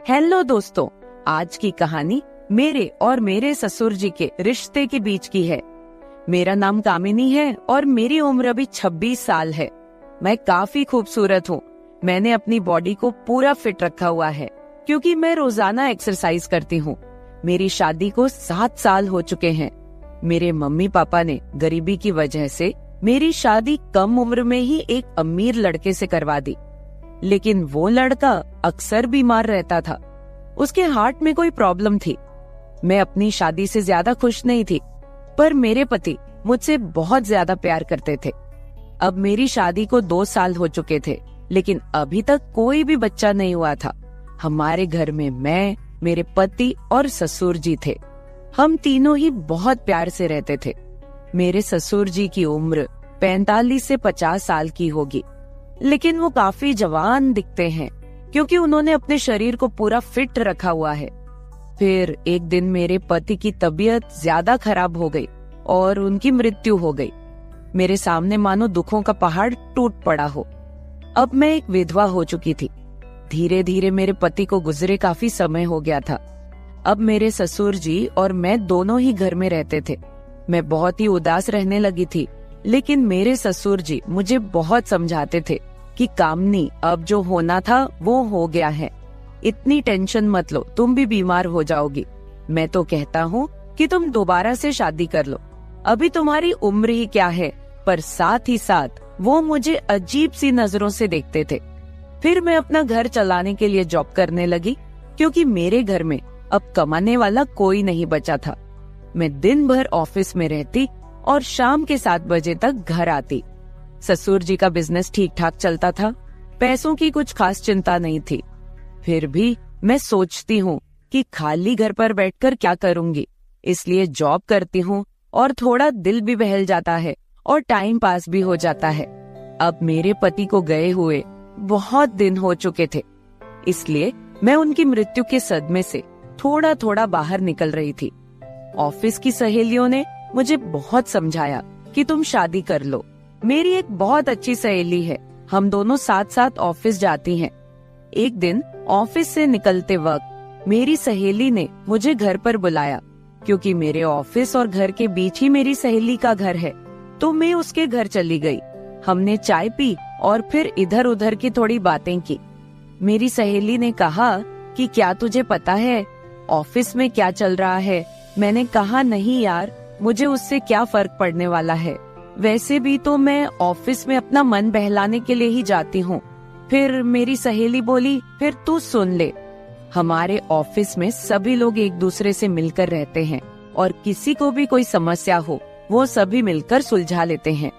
Hello दोस्तों, आज की कहानी मेरे और मेरे ससुर जी के रिश्ते के बीच की है। मेरा नाम कामिनी है और मेरी उम्र अभी 26 साल है। मैं काफी खूबसूरत हूँ। मैंने अपनी बॉडी को पूरा फिट रखा हुआ है क्योंकि मैं रोजाना एक्सरसाइज करती हूँ। मेरी शादी को 7 साल हो चुके हैं। मेरे मम्मी पापा ने गरीबी की वजह से मेरी शादी कम उम्र में ही एक अमीर लड़के से करवा दी, लेकिन वो लड़का अक्सर बीमार रहता था। उसके हार्ट में कोई प्रॉब्लम थी। मैं अपनी शादी से ज्यादा खुश नहीं थी, पर मेरे पति मुझसे बहुत ज्यादा प्यार करते थे। अब मेरी शादी को 2 साल हो चुके थे, लेकिन अभी तक कोई भी बच्चा नहीं हुआ था। हमारे घर में मैं, मेरे पति और ससुर जी थे। हम तीनों ही बहुत प्यार से रहते थे। मेरे ससुर जी की उम्र 45 से 50 साल की होगी, लेकिन वो काफी जवान दिखते हैं क्योंकि उन्होंने अपने शरीर को पूरा फिट रखा हुआ है। फिर एक दिन मेरे पति की तबीयत ज्यादा खराब हो गई और उनकी मृत्यु हो गई। मेरे सामने मानो दुखों का पहाड़ टूट पड़ा हो। अब मैं एक विधवा हो चुकी थी। धीरे धीरे मेरे पति को गुजरे काफी समय हो गया था। अब मेरे ससुर जी और मैं दोनों ही घर में रहते थे। मैं बहुत ही उदास रहने लगी थी, लेकिन मेरे ससुर जी मुझे बहुत समझाते थे कि कामनी, अब जो होना था वो हो गया है, इतनी टेंशन मत लो, तुम भी बीमार हो जाओगी। मैं तो कहता हूँ कि तुम दोबारा से शादी कर लो, अभी तुम्हारी उम्र ही क्या है। पर साथ ही साथ वो मुझे अजीब सी नजरों से देखते थे। फिर मैं अपना घर चलाने के लिए जॉब करने लगी क्योंकि मेरे घर में अब कमाने वाला कोई नहीं बचा था। मैं दिन भर ऑफिस में रहती और शाम के 7 बजे तक घर आती। ससुर जी का बिजनेस ठीक ठाक चलता था, पैसों की कुछ खास चिंता नहीं थी। फिर भी मैं सोचती हूँ कि खाली घर पर बैठकर क्या करूँगी, इसलिए जॉब करती हूँ और थोड़ा दिल भी बहल जाता है और टाइम पास भी हो जाता है। अब मेरे पति को गए हुए बहुत दिन हो चुके थे, इसलिए मैं उनकी मृत्यु के सदमे से थोड़ा थोड़ा बाहर निकल रही थी। ऑफिस की सहेलियों ने मुझे बहुत समझाया कि तुम शादी कर लो। मेरी एक बहुत अच्छी सहेली है, हम दोनों साथ साथ ऑफिस जाती हैं। एक दिन ऑफिस से निकलते वक्त मेरी सहेली ने मुझे घर पर बुलाया क्योंकि मेरे ऑफिस और घर के बीच ही मेरी सहेली का घर है। तो मैं उसके घर चली गई। हमने चाय पी और फिर इधर उधर की थोड़ी बातें की। मेरी सहेली ने कहा कि क्या तुझे पता है ऑफिस में क्या चल रहा है? मैंने कहा नहीं यार, मुझे उससे क्या फर्क पड़ने वाला है, वैसे भी तो मैं ऑफिस में अपना मन बहलाने के लिए ही जाती हूँ। फिर मेरी सहेली बोली, फिर तू सुन ले, हमारे ऑफिस में सभी लोग एक दूसरे से मिलकर रहते हैं और किसी को भी कोई समस्या हो वो सभी मिलकर सुलझा लेते हैं।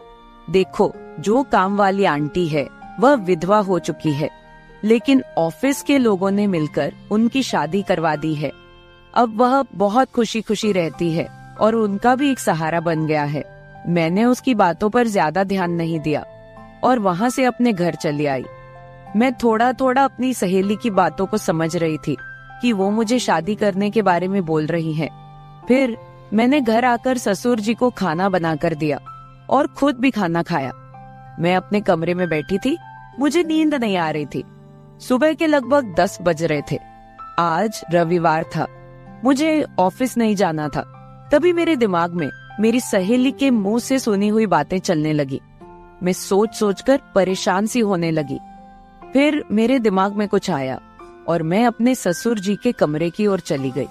देखो, जो काम वाली आंटी है वह विधवा हो चुकी है, लेकिन ऑफिस के लोगों ने मिलकर उनकी शादी करवा दी है। अब वह बहुत खुशी खुशी रहती है और उनका भी एक सहारा बन गया है। मैंने उसकी बातों पर ज्यादा ध्यान नहीं दिया और वहाँ से अपने घर चली आई। मैं थोड़ा थोड़ा अपनी सहेली की बातों को समझ रही थी कि वो मुझे शादी करने के बारे में बोल रही है। फिर मैंने घर आकर ससुर जी को खाना बनाकर दिया और खुद भी खाना खाया। मैं अपने कमरे में बैठी थी, मुझे नींद नहीं आ रही थी। सुबह के लगभग 10 बज रहे थे। आज रविवार था, मुझे ऑफिस नहीं जाना था। तभी मेरे दिमाग में मेरी सहेली के मुंह से सुनी हुई बातें चलने लगी। मैं सोच सोचकर परेशान सी होने लगी। फिर मेरे दिमाग में कुछ आया और मैं अपने ससुर जी के कमरे की ओर चली गई।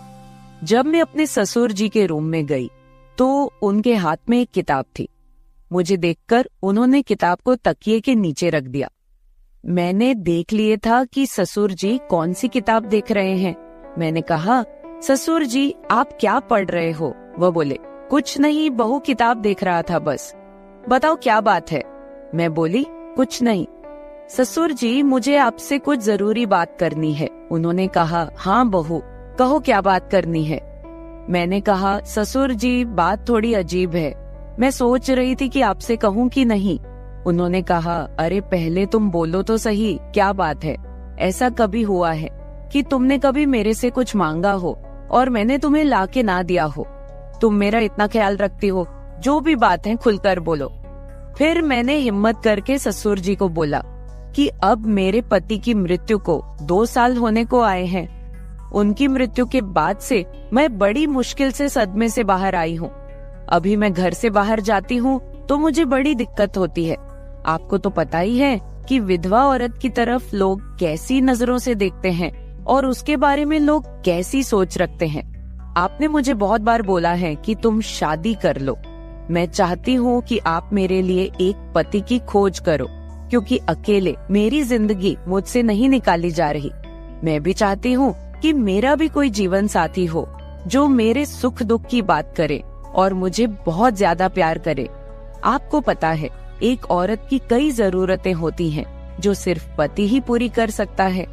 जब मैं अपने ससुर जी के रूम में गई तो उनके हाथ में एक किताब थी। मुझे देखकर उन्होंने किताब को तकिए के नीचे रख दिया। मैंने देख लिए था कि ससुर जी कौन सी किताब देख रहे हैं। मैंने कहा, ससुर जी आप क्या पढ़ रहे हो? वह बोले, कुछ नहीं बहू, किताब देख रहा था बस। बताओ क्या बात है? मैं बोली, कुछ नहीं। ससुर जी मुझे आपसे कुछ जरूरी बात करनी है। उन्होंने कहा, हाँ बहू कहो क्या बात करनी है। मैंने कहा, ससुर जी बात थोड़ी अजीब है, मैं सोच रही थी कि आपसे कहूँ कि नहीं। उन्होंने कहा, अरे पहले तुम बोलो तो सही, क्या बात है? ऐसा कभी हुआ है कि तुमने कभी मेरे से कुछ मांगा हो और मैंने तुम्हें ला के ना दिया हो? तुम मेरा इतना ख्याल रखती हो, जो भी बात है खुलकर बोलो। फिर मैंने हिम्मत करके ससुर जी को बोला कि अब मेरे पति की मृत्यु को 2 साल होने को आए हैं उनकी मृत्यु के बाद से मैं बड़ी मुश्किल से सदमे से बाहर आई हूँ। अभी मैं घर से बाहर जाती हूँ तो मुझे बड़ी दिक्कत होती है। आपको तो पता ही है कि विधवा औरत की तरफ लोग कैसी नजरों से देखते हैं और उसके बारे में लोग कैसी सोच रखते हैं। आपने मुझे बहुत बार बोला है कि तुम शादी कर लो। मैं चाहती हूँ कि आप मेरे लिए एक पति की खोज करो, क्योंकि अकेले मेरी जिंदगी मुझसे नहीं निकाली जा रही। मैं भी चाहती हूँ कि मेरा भी कोई जीवन साथी हो जो मेरे सुख दुख की बात करे और मुझे बहुत ज्यादा प्यार करे। आपको पता है, एक औरत की कई जरूरतें होती हैं जो सिर्फ पति ही पूरी कर सकता है।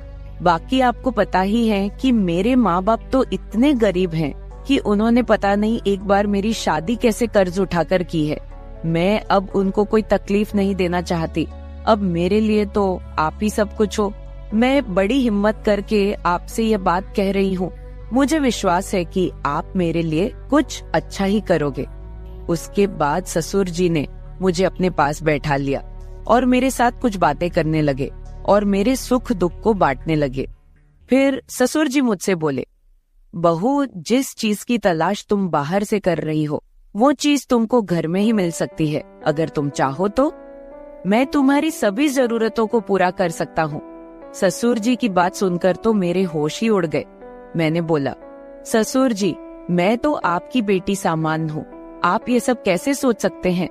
बाकी आपको पता ही है कि मेरे माँ बाप तो इतने गरीब हैं कि उन्होंने पता नहीं एक बार मेरी शादी कैसे कर्ज उठाकर की है। मैं अब उनको कोई तकलीफ नहीं देना चाहती। अब मेरे लिए तो आप ही सब कुछ हो। मैं बड़ी हिम्मत करके आपसे ये बात कह रही हूँ। मुझे विश्वास है कि आप मेरे लिए कुछ अच्छा ही करोगे। उसके बाद ससुर जी ने मुझे अपने पास बैठा लिया और मेरे साथ कुछ बातें करने लगे और मेरे सुख दुख को बांटने लगे। फिर ससुर जी मुझसे बोले, बहू, जिस चीज की तलाश तुम बाहर से कर रही हो वो चीज तुमको घर में ही मिल सकती है। अगर तुम चाहो तो मैं तुम्हारी सभी जरूरतों को पूरा कर सकता हूँ। ससुर जी की बात सुनकर तो मेरे होश ही उड़ गए। मैंने बोला, ससुर जी, मैं तो आपकी बेटी सामान हूँ, आप ये सब कैसे सोच सकते हैं?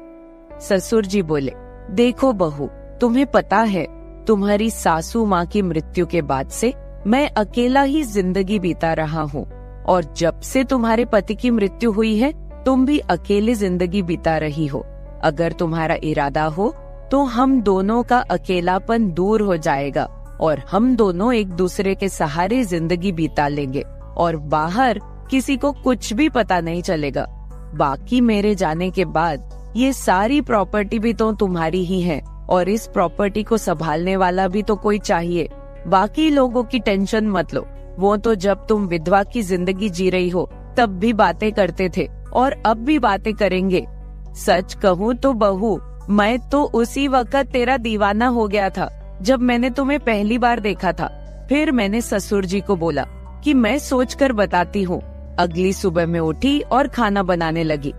ससुर जी बोले, देखो बहू, तुम्हें पता है तुम्हारी सासू माँ की मृत्यु के बाद से मैं अकेला ही जिंदगी बीता रहा हूँ, और जब से तुम्हारे पति की मृत्यु हुई है तुम भी अकेले जिंदगी बीता रही हो। अगर तुम्हारा इरादा हो तो हम दोनों का अकेलापन दूर हो जाएगा और हम दोनों एक दूसरे के सहारे जिंदगी बिता लेंगे और बाहर किसी को कुछ भी पता नहीं चलेगा। बाकी मेरे जाने के बाद ये सारी प्रॉपर्टी भी तो तुम्हारी ही है और इस प्रॉपर्टी को संभालने वाला भी तो कोई चाहिए। बाकी लोगों की टेंशन मत लो, वो तो जब तुम विधवा की जिंदगी जी रही हो तब भी बातें करते थे और अब भी बातें करेंगे। सच कहूँ तो बहू, मैं तो उसी वक्त तेरा दीवाना हो गया था जब मैंने तुम्हें पहली बार देखा था। फिर मैंने ससुर जी को बोला कि मैं सोचकर बताती हूँ। अगली सुबह मैं उठी और खाना बनाने लगी।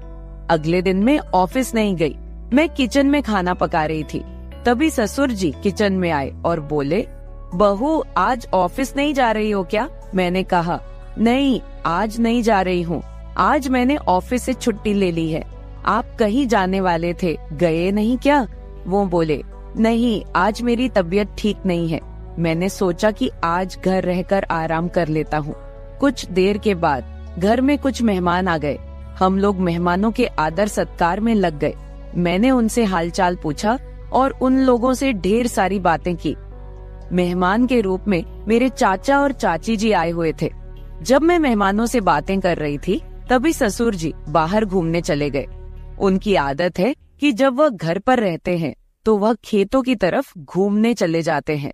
अगले दिन मैं ऑफिस नहीं गई, मैं किचन में खाना पका रही थी। तभी ससुर जी किचन में आए और बोले, बहू, आज ऑफिस नहीं जा रही हो क्या? मैंने कहा, नहीं, आज नहीं जा रही हूँ। आज मैंने ऑफिस से छुट्टी ले ली है। आप कहीं जाने वाले थे, गए नहीं क्या? वो बोले, नहीं, आज मेरी तबीयत ठीक नहीं है। मैंने सोचा कि आज घर रहकर आराम कर लेता हूँ। कुछ देर के बाद घर में कुछ मेहमान आ गए। हम लोग मेहमानों के आदर सत्कार में लग गए। मैंने उनसे हालचाल पूछा और उन लोगों से ढेर सारी बातें की। मेहमान के रूप में मेरे चाचा और चाची जी आए हुए थे। जब मैं मेहमानों से बातें कर रही थी तभी ससुर जी बाहर घूमने चले गए। उनकी आदत है कि जब वह घर पर रहते हैं तो वह खेतों की तरफ घूमने चले जाते हैं।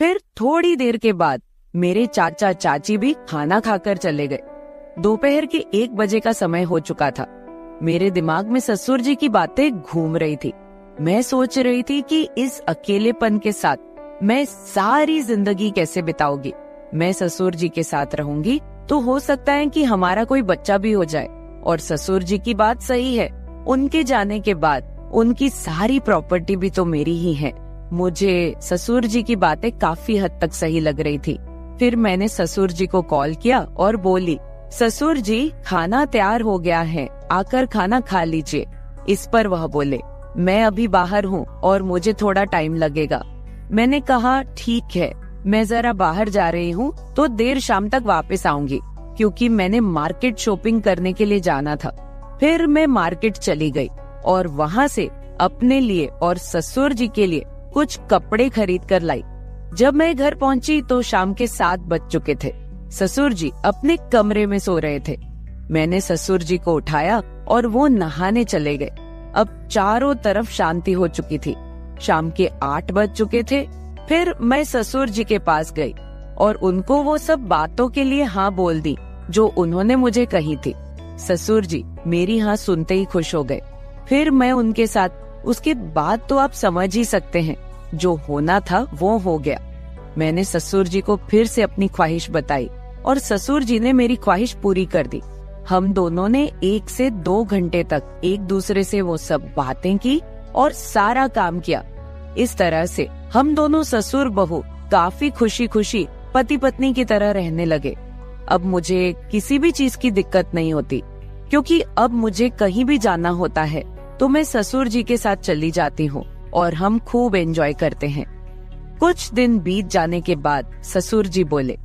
फिर थोड़ी देर के बाद मेरे चाचा चाची भी खाना खाकर चले गए। दोपहर के 1 बजे का समय हो चुका था। मेरे दिमाग में ससुर जी की बातें घूम रही थी। मैं सोच रही थी कि इस अकेलेपन के साथ मैं सारी जिंदगी कैसे बिताऊंगी। मैं ससुर जी के साथ रहूंगी तो हो सकता है कि हमारा कोई बच्चा भी हो जाए। और ससुर जी की बात सही है, उनके जाने के बाद उनकी सारी प्रॉपर्टी भी तो मेरी ही है। मुझे ससुर जी की बातें काफी हद तक सही लग रही थी। फिर मैंने ससुर जी को कॉल किया और बोली, ससुर जी, खाना तैयार हो गया है, आकर खाना खा लीजिए। इस पर वह बोले, मैं अभी बाहर हूँ और मुझे थोड़ा टाइम लगेगा। मैंने कहा, ठीक है, मैं जरा बाहर जा रही हूँ तो देर शाम तक वापस आऊंगी, क्योंकि मैंने मार्केट शॉपिंग करने के लिए जाना था। फिर मैं मार्केट चली गई और वहाँ से अपने लिए और ससुर जी के लिए कुछ कपड़े खरीद कर लाई। जब मैं घर पहुँची तो शाम के 7 बज चुके थे। ससुर जी अपने कमरे में सो रहे थे। मैंने ससुर जी को उठाया और वो नहाने चले गए। अब चारों तरफ शांति हो चुकी थी। शाम के 8 बज चुके थे। फिर मैं ससुर जी के पास गई और उनको वो सब बातों के लिए हाँ बोल दी जो उन्होंने मुझे कही थी। ससुर जी मेरी हाँ सुनते ही खुश हो गए। फिर मैं उनके साथ, उसके बाद तो आप समझ ही सकते हैं, जो होना था वो हो गया। मैंने ससुर जी को फिर से अपनी ख्वाहिश बताई और ससुर जी ने मेरी ख्वाहिश पूरी कर दी। हम दोनों ने 1 से 2 घंटे तक एक दूसरे से वो सब बातें की और सारा काम किया। इस तरह से हम दोनों ससुर बहू काफी खुशी खुशी पति पत्नी की तरह रहने लगे। अब मुझे किसी भी चीज की दिक्कत नहीं होती, क्योंकि अब मुझे कहीं भी जाना होता है तो मैं ससुर जी के साथ चली जाती हूँ और हम खूब एंजॉय करते हैं। कुछ दिन बीत जाने के बाद ससुर जी बोले,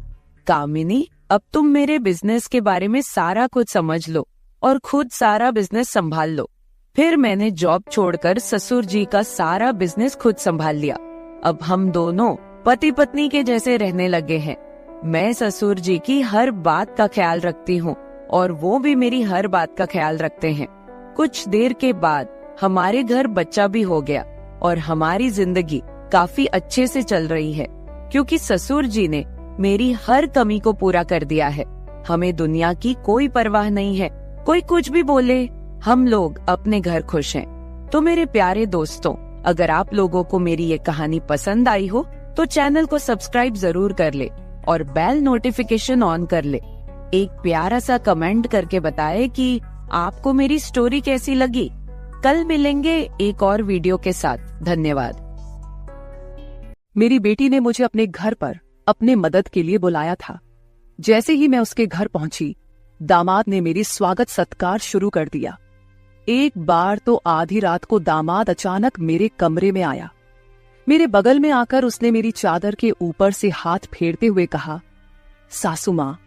कामिनी, अब तुम मेरे बिजनेस के बारे में सारा कुछ समझ लो और खुद सारा बिजनेस संभाल लो। फिर मैंने जॉब छोड़कर ससुर जी का सारा बिजनेस खुद संभाल लिया। अब हम दोनों पति पत्नी के जैसे रहने लगे हैं। मैं ससुर जी की हर बात का ख्याल रखती हूँ और वो भी मेरी हर बात का ख्याल रखते हैं। कुछ देर के बाद हमारे घर बच्चा भी हो गया और हमारी जिंदगी काफी अच्छे से चल रही है, क्योंकि ससुर जी ने मेरी हर कमी को पूरा कर दिया है। हमें दुनिया की कोई परवाह नहीं है, कोई कुछ भी बोले, हम लोग अपने घर खुश हैं। तो मेरे प्यारे दोस्तों, अगर आप लोगों को मेरी ये कहानी पसंद आई हो तो चैनल को सब्सक्राइब जरूर कर ले और बेल नोटिफिकेशन ऑन कर ले। एक प्यारा सा कमेंट करके बताएं कि आपको मेरी स्टोरी कैसी लगी। कल मिलेंगे एक और वीडियो के साथ। धन्यवाद। मेरी बेटी ने मुझे अपने घर पर अपने मदद के लिए बुलाया था। जैसे ही मैं उसके घर पहुंची, दामाद ने मेरी स्वागत सत्कार शुरू कर दिया। एक बार तो आधी रात को दामाद अचानक मेरे कमरे में आया। मेरे बगल में आकर उसने मेरी चादर के ऊपर से हाथ फेरते हुए कहा, सासू माँ,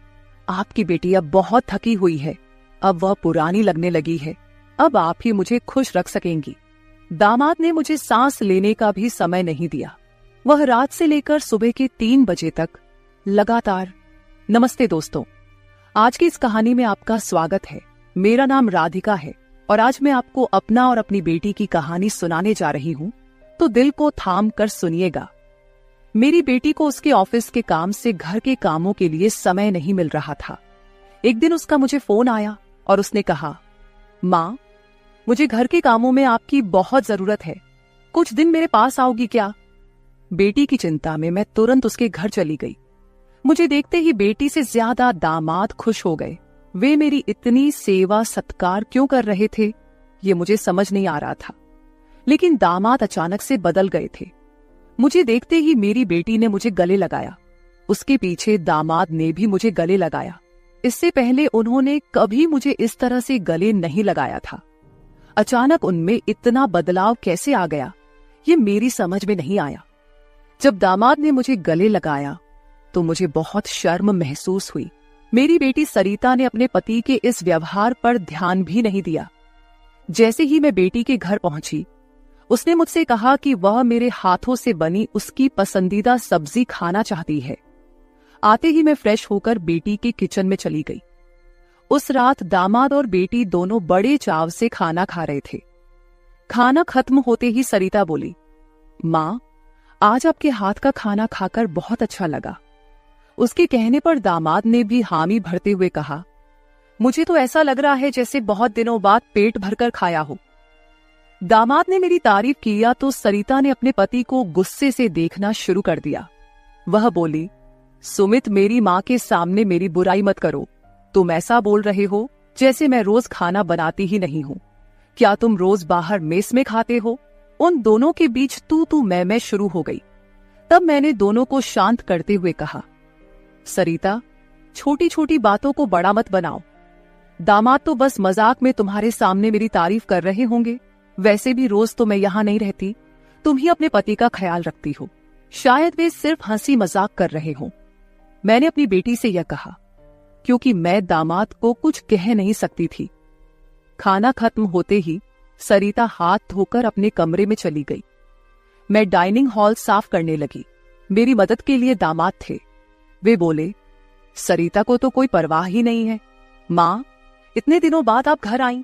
आपकी बेटी अब बहुत थकी हुई है, अब वह पुरानी लगने लगी है, अब आप ही मुझे खुश रख सकेंगी। दामाद ने मुझे सांस लेने का भी समय नहीं दिया। वह रात से लेकर सुबह के 3 बजे तक लगातार। नमस्ते दोस्तों, आज की इस कहानी में आपका स्वागत है। मेरा नाम राधिका है और आज मैं आपको अपना और अपनी बेटी की कहानी सुनाने जा रही हूँ, तो दिल को थाम कर सुनिएगा। मेरी बेटी को उसके ऑफिस के काम से घर के कामों के लिए समय नहीं मिल रहा था। एक दिन उसका मुझे फोन आया और उसने कहा, माँ, मुझे घर के कामों में आपकी बहुत जरूरत है, कुछ दिन मेरे पास आओगी क्या? बेटी की चिंता में मैं तुरंत उसके घर चली गई। मुझे देखते ही बेटी से ज्यादा दामाद खुश हो गए। वे मेरी इतनी सेवा सत्कार क्यों कर रहे थे, ये मुझे समझ नहीं आ रहा था। लेकिन दामाद अचानक से बदल गए थे। मुझे देखते ही मेरी बेटी ने मुझे गले लगाया। उसके पीछे दामाद ने भी मुझे गले लगाया। इससे पहले उन्होंने कभी मुझे इस तरह से गले नहीं लगाया था। अचानक उनमें इतना बदलाव कैसे आ गया, ये मेरी समझ में नहीं आया। जब दामाद ने मुझे गले लगाया तो मुझे बहुत शर्म महसूस हुई। मेरी बेटी सरिता ने अपने पति के इस व्यवहार पर ध्यान भी नहीं दिया। जैसे ही मैं बेटी के घर पहुंची, उसने मुझसे कहा कि वह मेरे हाथों से बनी उसकी पसंदीदा सब्जी खाना चाहती है। आते ही मैं फ्रेश होकर बेटी के किचन में चली गई। उस रात दामाद और बेटी दोनों बड़े चाव से खाना खा रहे थे। खाना खत्म होते ही सरिता बोली, माँ, आज आपके हाथ का खाना खाकर बहुत अच्छा लगा। उसके कहने पर दामाद ने भी हामी भरते हुए कहा, मुझे तो ऐसा लग रहा है जैसे बहुत दिनों बाद पेट भरकर खाया हो। दामाद ने मेरी तारीफ किया तो सरिता ने अपने पति को गुस्से से देखना शुरू कर दिया। वह बोली, सुमित, मेरी माँ के सामने मेरी बुराई मत करो। तुम ऐसा बोल रहे हो जैसे मैं रोज खाना बनाती ही नहीं हूँ। क्या तुम रोज बाहर मेस में खाते हो? उन दोनों के बीच तू मैं शुरू हो गई। तब मैंने दोनों को शांत करते हुए कहा, सरिता, छोटी छोटी बातों को बड़ा मत बनाओ। दामाद तो बस मजाक में तुम्हारे सामने मेरी तारीफ कर रहे होंगे। वैसे भी रोज तो मैं यहाँ नहीं रहती, तुम ही अपने पति का ख्याल रखती हो। शायद वे सिर्फ हंसी मजाक कर रहे हों। मैंने अपनी बेटी से यह कहा क्योंकि मैं दामाद को कुछ कह नहीं सकती थी। खाना खत्म होते ही सरिता हाथ धोकर अपने कमरे में चली गई। मैं डाइनिंग हॉल साफ करने लगी। मेरी मदद के लिए दामाद थे। वे बोले, सरिता को तो कोई परवाह ही नहीं है। माँ, इतने दिनों बाद आप घर आईं,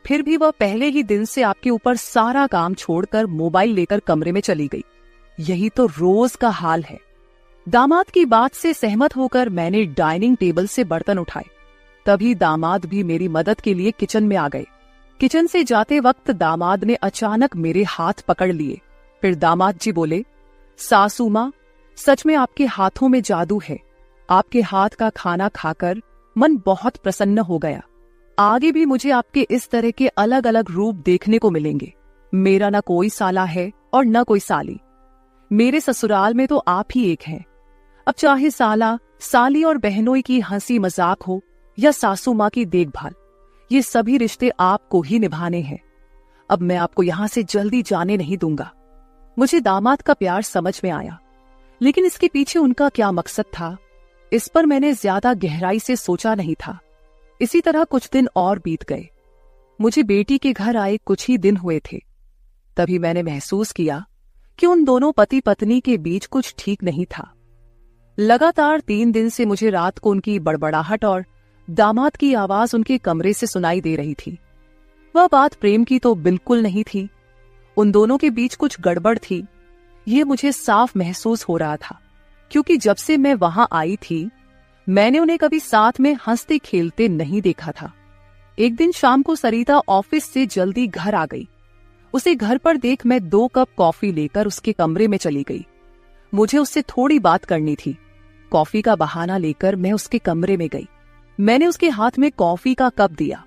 फिर भी वह पहले ही दिन से आपके ऊपर सारा काम छोड़कर मोबाइल लेकर कमरे में चली गई। यही तो रोज का हाल है। दामाद की बात से सहमत होकर मैंने डाइनिंग टेबल से बर्तन उठाए। तभी दामाद भी मेरी मदद के लिए किचन में आ गए। किचन से जाते वक्त दामाद ने अचानक मेरे हाथ पकड़ लिए। फिर दामाद जी बोले, सासू माँ, सच में आपके हाथों में जादू है। आपके हाथ का खाना खाकर मन बहुत प्रसन्न हो गया। आगे भी मुझे आपके इस तरह के अलग अलग रूप देखने को मिलेंगे। मेरा न कोई साला है और न कोई साली। मेरे ससुराल में तो आप ही एक हैं। अब चाहे साला, साली और बहनोई की हंसी मजाक हो या सासू माँ की देखभाल, ये सभी रिश्ते आपको ही निभाने हैं। अब मैं आपको यहां से जल्दी जाने नहीं दूंगा। मुझे दामाद का प्यार समझ में आया, लेकिन इसके पीछे उनका क्या मकसद था, इस पर मैंने ज्यादा गहराई से सोचा नहीं था। इसी तरह कुछ दिन और बीत गए। मुझे बेटी के घर आए कुछ ही दिन हुए थे, तभी मैंने महसूस किया कि उन दोनों पति पत्नी के बीच कुछ ठीक नहीं था। लगातार 3 दिन से मुझे रात को उनकी बड़बड़ाहट और दामाद की आवाज उनके कमरे से सुनाई दे रही थी। वह बात प्रेम की तो बिल्कुल नहीं थी। उन दोनों के बीच कुछ गड़बड़ थी, ये मुझे साफ महसूस हो रहा था, क्योंकि जब से मैं वहां आई थी मैंने उन्हें कभी साथ में हंसते खेलते नहीं देखा था। एक दिन शाम को सरिता ऑफिस से जल्दी घर आ गई। उसे घर पर देख मैं 2 कप कॉफी लेकर उसके कमरे में चली गई। मुझे उससे थोड़ी बात करनी थी। कॉफी का बहाना लेकर मैं उसके कमरे में गई। मैंने उसके हाथ में कॉफी का कप दिया,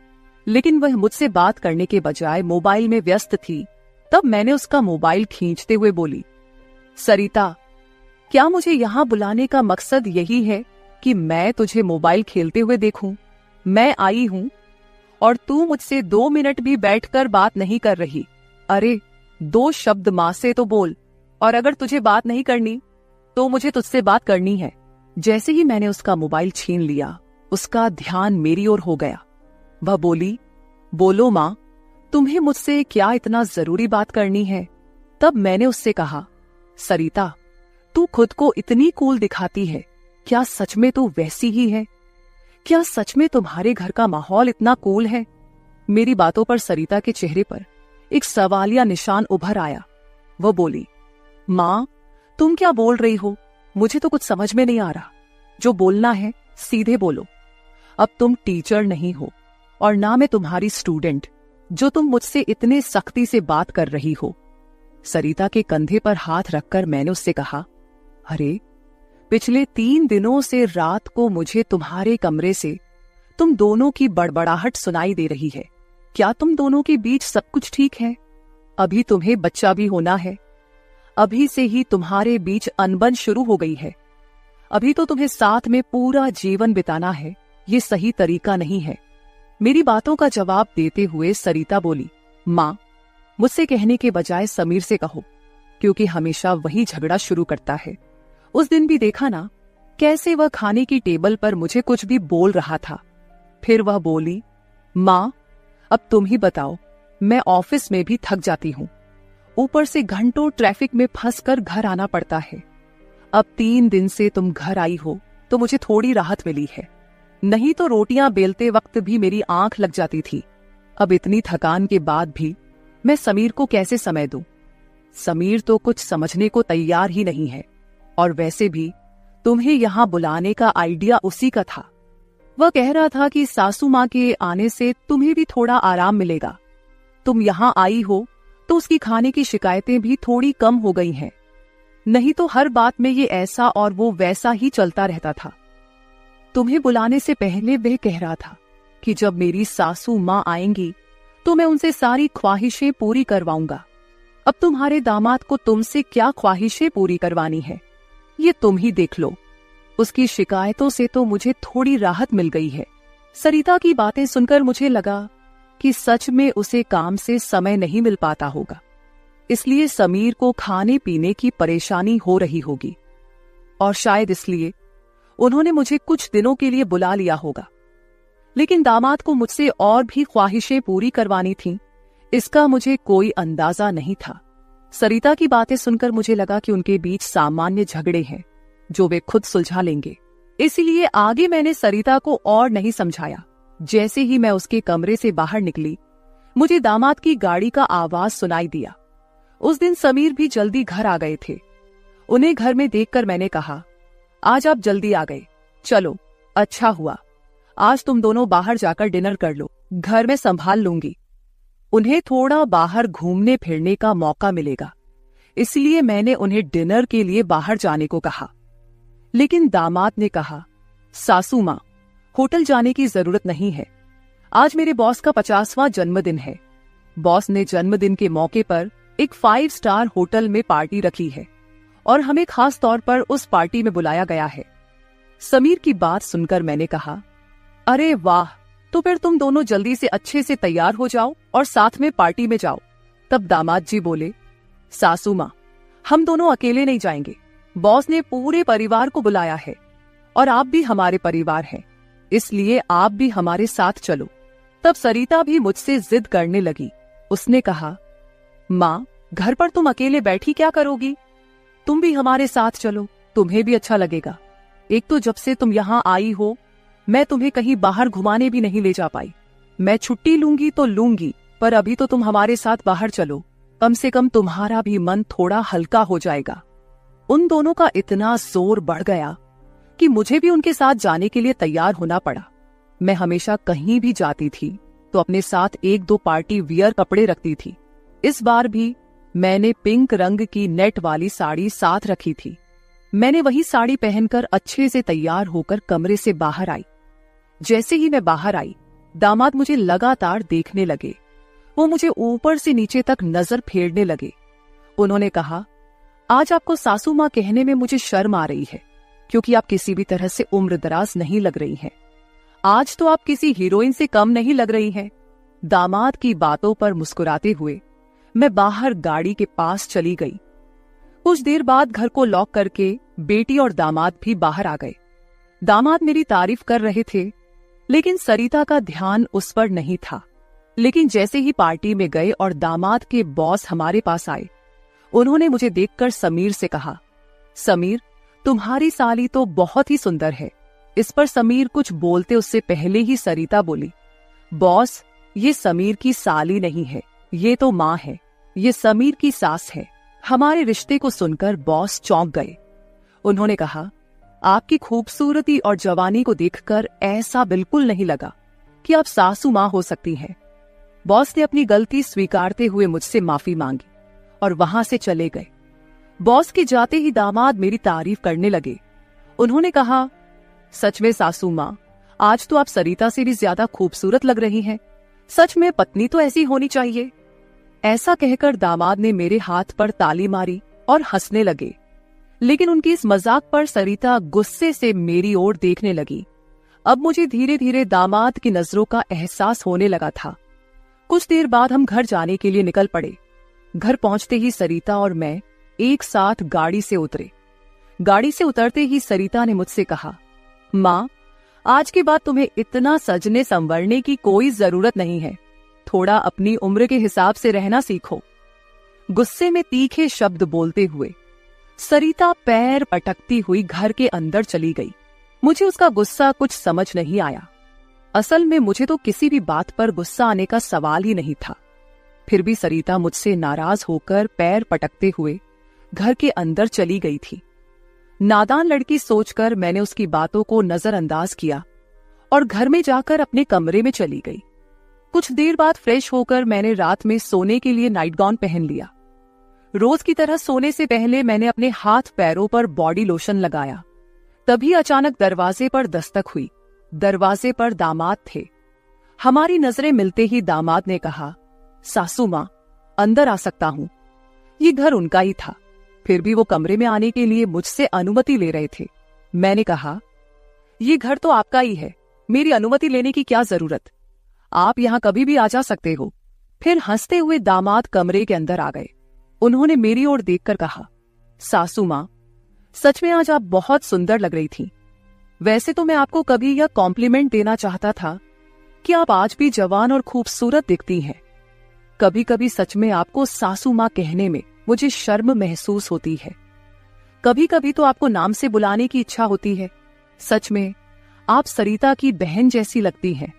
लेकिन वह मुझसे बात करने के बजाय मोबाइल में व्यस्त थी। तब मैंने उसका मोबाइल खींचते हुए बोली, सरिता, क्या मुझे यहाँ बुलाने का मकसद यही है कि मैं तुझे मोबाइल खेलते हुए देखूं? मैं आई हूं और तू मुझसे 2 मिनट भी बैठकर बात नहीं कर रही। अरे 2 शब्द मां से तो बोल, और अगर तुझे बात नहीं करनी तो मुझे तुझसे बात करनी है। जैसे ही मैंने उसका मोबाइल छीन लिया, उसका ध्यान मेरी ओर हो गया। वह बोली, बोलो मां, तुम्हें मुझसे क्या इतना जरूरी बात करनी है? तब मैंने उससे कहा, सरिता, तू खुद को इतनी कूल दिखाती है, क्या सच में तू वैसी ही है? क्या सच में तुम्हारे घर का माहौल इतना कूल है? मेरी बातों पर सरिता के चेहरे पर एक सवालिया निशान उभर आया। वह बोली, मां, तुम क्या बोल रही हो? मुझे तो कुछ समझ में नहीं आ रहा। जो बोलना है सीधे बोलो। अब तुम टीचर नहीं हो और ना मैं तुम्हारी स्टूडेंट, जो तुम मुझसे इतने सख्ती से बात कर रही हो। सरिता के कंधे पर हाथ रखकर मैंने उससे कहा, अरे पिछले 3 दिनों से रात को मुझे तुम्हारे कमरे से तुम दोनों की बड़बड़ाहट सुनाई दे रही है। क्या तुम दोनों के बीच सब कुछ ठीक है? अभी तुम्हें बच्चा भी होना है। अभी से ही तुम्हारे बीच अनबन शुरू हो गई है। अभी तो तुम्हें साथ में पूरा जीवन बिताना है। ये सही तरीका नहीं है। मेरी बातों का जवाब देते हुए सरिता बोली, मां, मुझसे कहने के बजाय समीर से कहो, क्योंकि हमेशा वही झगड़ा शुरू करता है। उस दिन भी देखा ना, कैसे वह खाने की टेबल पर मुझे कुछ भी बोल रहा था। फिर वह बोली, मां, अब तुम ही बताओ, मैं ऑफिस में भी थक जाती हूँ। ऊपर से घंटों ट्रैफिक में फंसकर घर आना पड़ता है। अब 3 दिन से तुम घर आई हो तो मुझे थोड़ी राहत मिली है, नहीं तो रोटियां बेलते वक्त भी मेरी आंख लग जाती थी। अब इतनी थकान के बाद भी मैं समीर को कैसे समय दूं? समीर तो कुछ समझने को तैयार ही नहीं है, और वैसे भी तुम्हें यहां बुलाने का आइडिया उसी का था। वह कह रहा था कि सासू मां के आने से तुम्हें भी थोड़ा आराम मिलेगा। तुम यहां आई हो तो उसकी खाने की शिकायतें भी थोड़ी कम हो गई हैं, नहीं तो हर बात में ये ऐसा और वो वैसा ही चलता रहता था। तुम्हें बुलाने से पहले वह कह रहा था कि जब मेरी सासू मां आएंगी तो मैं उनसे सारी ख्वाहिशें पूरी करवाऊंगा। अब तुम्हारे दामाद को तुमसे क्या ख्वाहिशें पूरी करवानी है, ये तुम ही देख लो। उसकी शिकायतों से तो मुझे थोड़ी राहत मिल गई है। सरिता की बातें सुनकर मुझे लगा कि सच में उसे काम से समय नहीं मिल पाता होगा, इसलिए समीर को खाने पीने की परेशानी हो रही होगी, और शायद इसलिए उन्होंने मुझे कुछ दिनों के लिए बुला लिया होगा। लेकिन दामाद को मुझसे और भी ख्वाहिशें पूरी करवानी थीं, इसका मुझे कोई अंदाजा नहीं था। सरिता की बातें सुनकर मुझे लगा कि उनके बीच सामान्य झगड़े हैं जो वे खुद सुलझा लेंगे, इसीलिए आगे मैंने सरिता को और नहीं समझाया। जैसे ही मैं उसके कमरे से बाहर निकली, मुझे दामाद की गाड़ी का आवाज सुनाई दिया। उस दिन समीर भी जल्दी घर आ गए थे। उन्हें घर में देखकर मैंने कहा, आज आप जल्दी आ गए, चलो अच्छा हुआ। आज तुम दोनों बाहर जाकर डिनर कर लो, घर में संभाल लूंगी। उन्हें थोड़ा बाहर घूमने फिरने का मौका मिलेगा, इसलिए मैंने उन्हें डिनर के लिए बाहर जाने को कहा। लेकिन दामाद ने कहा, सासू माँ, होटल जाने की जरूरत नहीं है। आज मेरे बॉस का 50वां जन्मदिन है। बॉस ने जन्मदिन के मौके पर एक 5 स्टार होटल में पार्टी रखी है और हमें खास तौर पर उस पार्टी में बुलाया गया है। समीर की बात सुनकर मैंने कहा, अरे वाह, तो फिर तुम दोनों जल्दी से अच्छे से तैयार हो जाओ और साथ में पार्टी में जाओ। तब दामाद जी बोले, सासू माँ, हम दोनों अकेले नहीं जाएंगे। बॉस ने पूरे परिवार को बुलाया है और आप भी हमारे परिवार हैं, इसलिए आप भी हमारे साथ चलो। तब सरिता भी मुझसे जिद करने लगी। उसने कहा, माँ, घर पर तुम अकेले बैठी क्या करोगी? तुम भी हमारे साथ चलो, तुम्हें भी अच्छा लगेगा। एक तो जब से तुम यहाँ आई हो, मैं तुम्हें कहीं बाहर घुमाने भी नहीं ले जा पाई। मैं छुट्टी लूंगी तो लूंगी, पर अभी तो तुम हमारे साथ बाहर चलो, कम से कम तुम्हारा भी मन थोड़ा हल्का हो जाएगा। उन दोनों का इतना जोर बढ़ गया कि मुझे भी उनके साथ जाने के लिए तैयार होना पड़ा। मैं हमेशा कहीं भी जाती थी तो अपने साथ 1-2 पार्टी वियर कपड़े रखती थी। इस बार भी मैंने पिंक रंग की नेट वाली साड़ी साथ रखी थी। मैंने वही साड़ी पहनकर अच्छे से तैयार होकर कमरे से बाहर आई। जैसे ही मैं बाहर आई, दामाद मुझे लगातार देखने लगे। वो मुझे ऊपर से नीचे तक नजर फेरने लगे। उन्होंने कहा, आज आपको सासू माँ कहने में मुझे शर्म आ रही है, क्योंकि आप किसी भी तरह से उम्रदराज नहीं लग रही हैं। आज तो आप किसी हीरोइन से कम नहीं लग रही हैं। दामाद की बातों पर मुस्कुराते हुए मैं बाहर गाड़ी के पास चली गई। कुछ देर बाद घर को लॉक करके बेटी और दामाद भी बाहर आ गए। दामाद मेरी तारीफ कर रहे थे, लेकिन सरिता का ध्यान उस पर नहीं था। लेकिन जैसे ही पार्टी में गए और दामाद के बॉस हमारे पास आए, उन्होंने मुझे देखकर समीर से कहा, समीर, तुम्हारी साली तो बहुत ही सुंदर है। इस पर समीर कुछ बोलते उससे पहले ही सरिता बोली, बॉस, ये समीर की साली नहीं है, ये तो माँ है, ये समीर की सास है। हमारे रिश्ते को सुनकर बॉस चौंक गए। उन्होंने कहा, आपकी खूबसूरती और जवानी को देखकर ऐसा बिल्कुल नहीं लगा कि आप सासू माँ हो सकती हैं। बॉस ने अपनी गलती स्वीकारते हुए मुझसे माफी मांगी और वहां से चले गए। बॉस के जाते ही दामाद मेरी तारीफ करने लगे। उन्होंने कहा, सच में सासू माँ, आज तो आप सरिता से भी ज्यादा खूबसूरत लग रही हैं। सच में पत्नी तो ऐसी होनी चाहिए। ऐसा कहकर दामाद ने मेरे हाथ पर ताली मारी और हंसने लगे। लेकिन उनकी इस मजाक पर सरिता गुस्से से मेरी ओर देखने लगी। अब मुझे धीरे धीरे दामाद की नजरों का एहसास होने लगा था। कुछ देर बाद हम घर जाने के लिए निकल पड़े। घर पहुंचते ही सरिता और मैं एक साथ गाड़ी से उतरे। गाड़ी से उतरते ही सरिता ने मुझसे कहा, माँ, आज के बाद तुम्हें इतना सजने संवरने की कोई जरूरत नहीं है। थोड़ा अपनी उम्र के हिसाब से रहना सीखो। गुस्से में तीखे शब्द बोलते हुए सरिता पैर पटकती हुई घर के अंदर चली गई। मुझे उसका गुस्सा कुछ समझ नहीं आया। असल में मुझे तो किसी भी बात पर गुस्सा आने का सवाल ही नहीं था। फिर भी सरिता मुझसे नाराज होकर पैर पटकते हुए घर के अंदर चली गई थी। नादान लड़की सोचकर मैंने उसकी बातों को नजरअंदाज किया और घर में जाकर अपने कमरे में चली गई। कुछ देर बाद फ्रेश होकर मैंने रात में सोने के लिए नाइट गाउन पहन लिया। रोज की तरह सोने से पहले मैंने अपने हाथ पैरों पर बॉडी लोशन लगाया। तभी अचानक दरवाजे पर दस्तक हुई। दरवाजे पर दामाद थे। हमारी नजरें मिलते ही दामाद ने कहा, सासू माँ, अंदर आ सकता हूं। ये घर उनका ही था, फिर भी वो कमरे में आने के लिए मुझसे अनुमति ले रहे थे। मैंने कहा, ये घर तो आपका ही है, मेरी अनुमति लेने की क्या जरूरत, आप यहाँ कभी भी आ जा सकते हो। फिर हंसते हुए दामाद कमरे के अंदर आ गए। उन्होंने मेरी ओर देखकर कहा, सासू माँ, सच में आज आप बहुत सुंदर लग रही थी। वैसे तो मैं आपको कभी यह कॉम्प्लीमेंट देना चाहता था कि आप आज भी जवान और खूबसूरत दिखती हैं। कभी कभी सच में आपको सासू माँ कहने में मुझे शर्म महसूस होती है। कभी कभी तो आपको नाम से बुलाने की इच्छा होती है। सच में आप सरिता की बहन जैसी लगती हैं।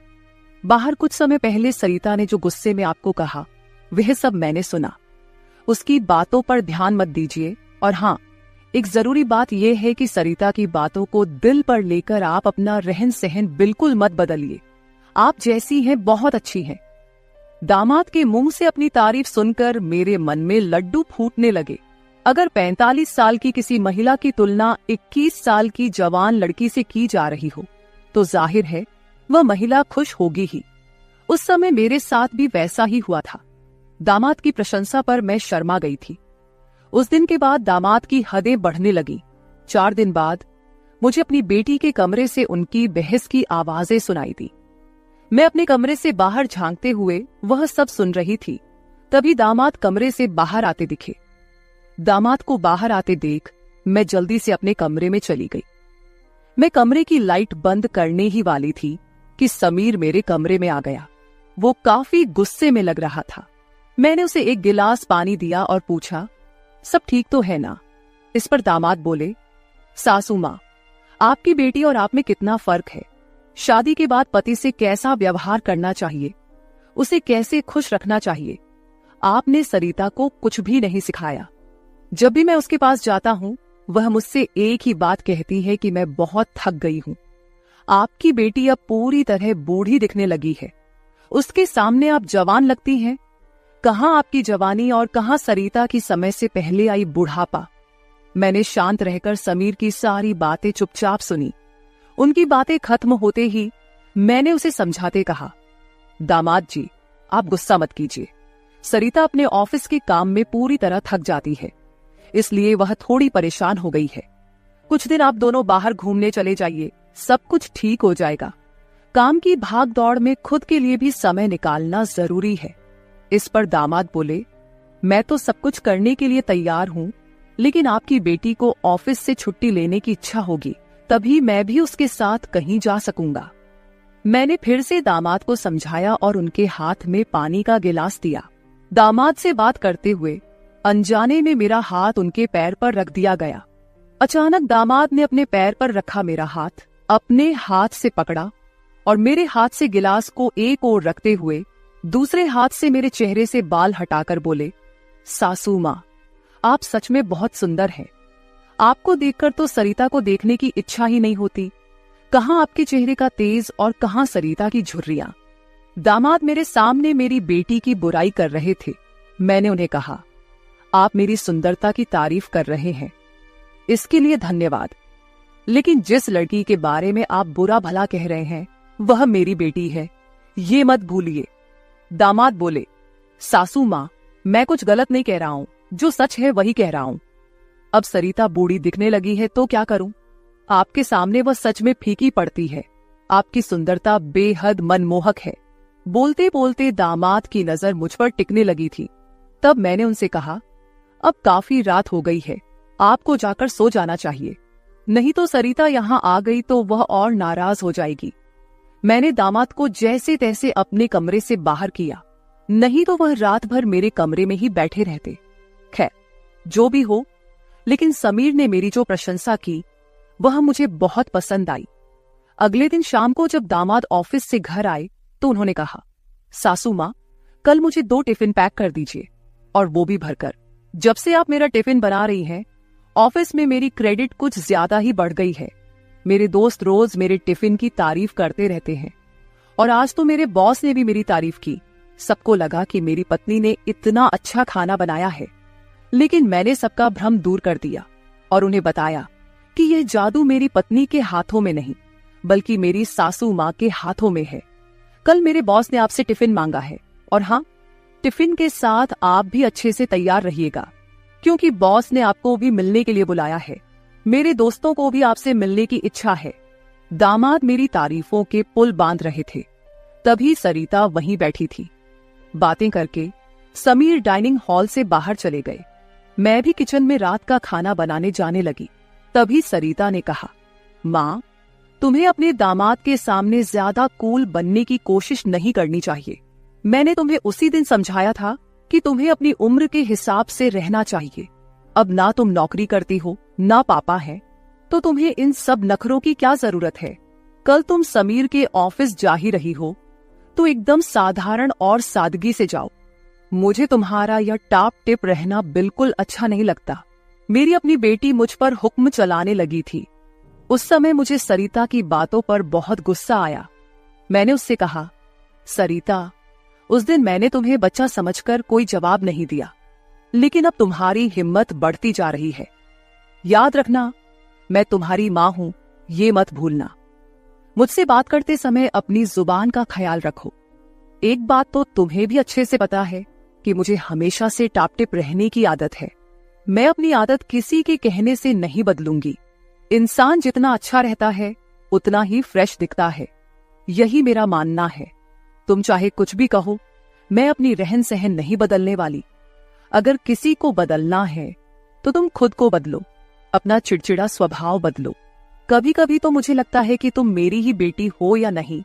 बाहर कुछ समय पहले सरिता ने जो गुस्से में आपको कहा, वह सब मैंने सुना। उसकी बातों पर ध्यान मत दीजिए। और हाँ, एक जरूरी बात यह है कि सरिता की बातों को दिल पर लेकर आप अपना रहन सहन बिल्कुल मत बदलिए। आप जैसी हैं बहुत अच्छी हैं। दामाद के मुंह से अपनी तारीफ सुनकर मेरे मन में लड्डू फूटने लगे। अगर 45 साल की किसी महिला की तुलना 21 साल की जवान लड़की से की जा रही हो तो जाहिर है वह महिला खुश होगी ही। उस समय मेरे साथ भी वैसा ही हुआ था। दामाद की प्रशंसा पर मैं शर्मा गई थी। उस दिन के बाद दामाद की हदें बढ़ने लगी। 4 दिन बाद मुझे अपनी बेटी के कमरे से उनकी बहस की आवाजें सुनाई दी। मैं अपने कमरे से बाहर झांकते हुए वह सब सुन रही थी। तभी दामाद कमरे से बाहर आते दिखे। दामाद को बाहर आते देख मैं जल्दी से अपने कमरे में चली गई। मैं कमरे की लाइट बंद करने ही वाली थी कि समीर मेरे कमरे में आ गया। वो काफी गुस्से में लग रहा था। मैंने उसे एक गिलास पानी दिया और पूछा, सब ठीक तो है ना? इस पर दामाद बोले, सासू माँ, आपकी बेटी और आप में कितना फर्क है। शादी के बाद पति से कैसा व्यवहार करना चाहिए, उसे कैसे खुश रखना चाहिए, आपने सरिता को कुछ भी नहीं सिखाया। जब भी मैं उसके पास जाता हूँ वह मुझसे एक ही बात कहती है कि मैं बहुत थक गई हूँ। आपकी बेटी अब पूरी तरह बूढ़ी दिखने लगी है, उसके सामने आप जवान लगती हैं। कहाँ आपकी जवानी और कहाँ सरिता की समय से पहले आई बुढ़ापा। मैंने शांत रहकर समीर की सारी बातें चुपचाप सुनी। उनकी बातें खत्म होते ही मैंने उसे समझाते कहा, दामाद जी, आप गुस्सा मत कीजिए। सरिता अपने ऑफिस के काम में पूरी तरह थक जाती है, इसलिए वह थोड़ी परेशान हो गई है। कुछ दिन आप दोनों बाहर घूमने चले जाइए, सब कुछ ठीक हो जाएगा। काम की भाग दौड़ में खुद के लिए भी समय निकालना जरूरी है। इस पर दामाद बोले, मैं तो सब कुछ करने के लिए तैयार हूँ, लेकिन आपकी बेटी को ऑफिस से छुट्टी लेने की इच्छा होगी, तभी मैं भी उसके साथ कहीं जा सकूंगा। मैंने फिर से दामाद को समझाया और उनके हाथ में पानी का गिलास दिया। दामाद से बात करते हुए अनजाने में मेरा हाथ उनके पैर पर रख दिया गया। अचानक दामाद ने अपने पैर पर रखा मेरा हाथ अपने हाथ से पकड़ा और मेरे हाथ से गिलास को एक ओर रखते हुए दूसरे हाथ से मेरे चेहरे से बाल हटाकर बोले, सासू माँ, आप सच में बहुत सुंदर हैं। आपको देखकर तो सरिता को देखने की इच्छा ही नहीं होती। कहाँ आपके चेहरे का तेज और कहाँ सरिता की झुर्रियां। दामाद मेरे सामने मेरी बेटी की बुराई कर रहे थे। मैंने उन्हें कहा, आप मेरी सुंदरता की तारीफ कर रहे हैं, इसके लिए धन्यवाद, लेकिन जिस लड़की के बारे में आप बुरा भला कह रहे हैं वह मेरी बेटी है, ये मत भूलिए। दामाद बोले, सासू माँ, मैं कुछ गलत नहीं कह रहा हूँ, जो सच है वही कह रहा हूँ। अब सरिता बूढ़ी दिखने लगी है तो क्या करूं? आपके सामने वह सच में फीकी पड़ती है। आपकी सुंदरता बेहद मनमोहक है। बोलते बोलते दामाद की नजर मुझ पर टिकने लगी थी। तब मैंने उनसे कहा, अब काफी रात हो गई है, आपको जाकर सो जाना चाहिए, नहीं तो सरिता यहाँ आ गई तो वह और नाराज हो जाएगी। मैंने दामाद को जैसे तैसे अपने कमरे से बाहर किया, नहीं तो वह रात भर मेरे कमरे में ही बैठे रहते। खैर, जो भी हो, लेकिन समीर ने मेरी जो प्रशंसा की वह मुझे बहुत पसंद आई। अगले दिन शाम को जब दामाद ऑफिस से घर आए तो उन्होंने कहा, सासू माँ, कल मुझे 2 टिफिन पैक कर दीजिए, और वो भी भरकर। जब से आप मेरा टिफिन बना रही हैं, ऑफिस में मेरी क्रेडिट कुछ ज्यादा ही बढ़ गई है। मेरे दोस्त रोज मेरे टिफिन की तारीफ करते रहते हैं, और आज तो मेरे बॉस ने भी मेरी तारीफ की। सबको लगा कि मेरी पत्नी ने इतना अच्छा खाना बनाया है, लेकिन मैंने सबका भ्रम दूर कर दिया और उन्हें बताया कि यह जादू मेरी पत्नी के हाथों में नहीं, बल्कि मेरी सासू माँ के हाथों में है। कल मेरे बॉस ने आपसे टिफिन मांगा है, और हाँ, टिफिन के साथ आप भी अच्छे से तैयार रहिएगा, क्योंकि बॉस ने आपको भी मिलने के लिए बुलाया है। मेरे दोस्तों को भी आपसे मिलने की इच्छा है। दामाद मेरी तारीफों के पुल बांध रहे थे, तभी सरिता वहीं बैठी थी। बातें करके समीर डाइनिंग हॉल से बाहर चले गए। मैं भी किचन में रात का खाना बनाने जाने लगी। तभी सरिता ने कहा, माँ, तुम्हें अपने दामाद के सामने ज्यादा कूल बनने की कोशिश नहीं करनी चाहिए। मैंने तुम्हें उसी दिन समझाया था कि तुम्हें अपनी उम्र के हिसाब से रहना चाहिए। अब ना तुम नौकरी करती हो, ना पापा है, तो तुम्हें इन सब नखरों की क्या जरूरत है। कल तुम समीर के ऑफिस जा ही रही हो तो एकदम साधारण और सादगी से जाओ। मुझे तुम्हारा यह टाप टिप रहना बिल्कुल अच्छा नहीं लगता। मेरी अपनी बेटी मुझ पर हुक्म चलाने लगी थी। उस समय मुझे सरिता की बातों पर बहुत गुस्सा आया। मैंने उससे कहा, सरिता, उस दिन मैंने तुम्हें बच्चा समझकर कोई जवाब नहीं दिया। लेकिन अब तुम्हारी हिम्मत बढ़ती जा रही है। याद रखना, मैं तुम्हारी मां हूं, ये मत भूलना। मुझसे बात करते समय अपनी जुबान का ख्याल रखो। एक बात तो तुम्हें भी अच्छे से पता है कि मुझे हमेशा से टाप-टिप रहने की आदत है। मैं अपनी आदत किसी के कहने से नहीं बदलूंगी। इंसान जितना अच्छा रहता है उतना ही फ्रेश दिखता है, यही मेरा मानना है। तुम चाहे कुछ भी कहो, मैं अपनी रहन सहन नहीं बदलने वाली। अगर किसी को बदलना है तो तुम खुद को बदलो, अपना चिड़चिड़ा स्वभाव बदलो। कभी कभी तो मुझे लगता है कि तुम मेरी ही बेटी हो या नहीं।